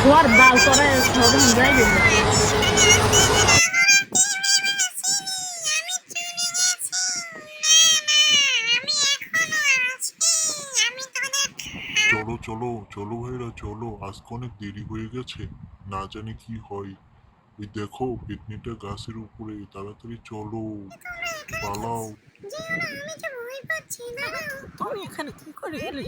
তোমার বাল করে সরম যায় কিন্তু। চলো চলো চলো ভাইরা চলো, আজকে অনেক দেরি হয়ে গেছে, না জানি কি হয়। ওই দেখো পেতনিটা গাছের উপরে, তাড়াতাড়ি চলো, পালাও। তুমি এখানে কি করে এলে?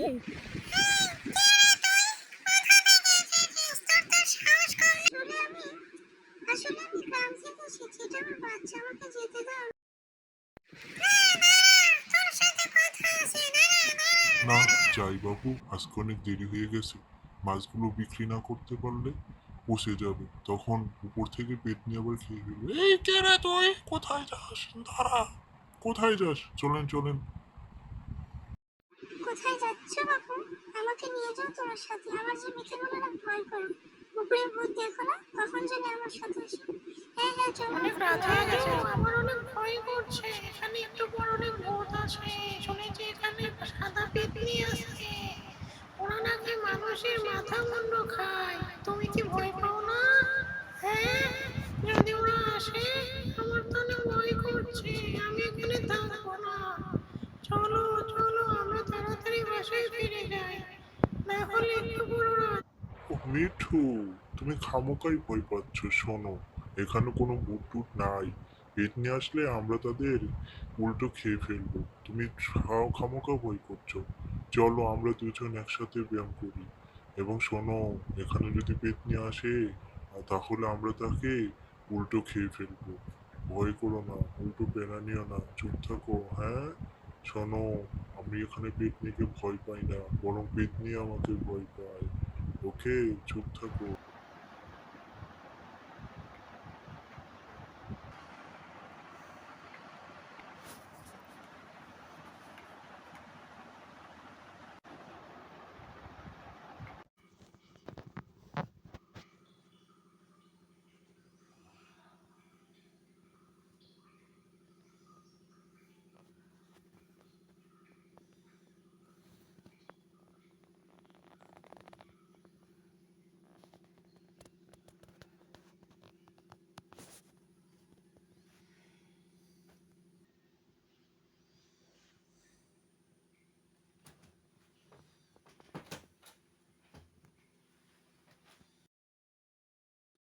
না, যাই বাবু, আজকে অনেক দেরি হয়ে গেছে। মাছগুলো বিক্রি না করতে পারলে পচে যাবে, তখন উপর থেকে পেতনি আবার খেয়ে ফেলবে। এই কে রে তুই, কোথায় যাস? দাঁড়া, কোথায় যাস? চলেন চলেন। কোথায় যাচ্ছ বাপু? আমাকে নিয়ে যাও তোমার সাথে। আমার যে মিঠে বলে না ভয় করে। পুকুরের ভূত দেখো না, কখন জানি আমার সাথে আসে। হ্যাঁ হ্যাঁ চলো। অনেক রাত হয়ে গেছে, আমার অনেক ভয় করছে। এখানে একটু পর অনেক ভূত আছে। শুনেছি এখানে একটা সাদা পেতনি আছে, ওরা নাকি মানুষের মাথা মুন্ডু খায়। তুমি কি ভয় পাও না? হ্যাঁ, যদি ওরা আসে, আমার তো অনেক ভয় করছে। আমি এখানে থাকবো না। চলো চলো, আমরা তাড়াতাড়ি বাসায় ফিরে যাই, না হলে একটু পর ওরা। ও মিঠু, তুমি খামোকাই ভয় পাচ্ছ। শোনো, এখানে কোনো ভূত টুত নাই। পেতনি আসলে আমরা তাদের উল্টো খেয়ে ফেলবো। তুমি খামোকা ভয় করছো। চলো আমরা দুজন একসাথে ব্যায়াম করি। এবং শোনো, এখানে যদি পেতনি আসে তাহলে আমরা তাকে উল্টো খেয়ে ফেলবো। ভয় করো না, উল্টো পেনা নিও না, চুপ থাকো। হ্যাঁ, শোনো, আমি এখানে পেতনিকে ভয় পাই না, বরং পেতনি আমাকে ভয় পায়। ওকে, চুপ থাকো।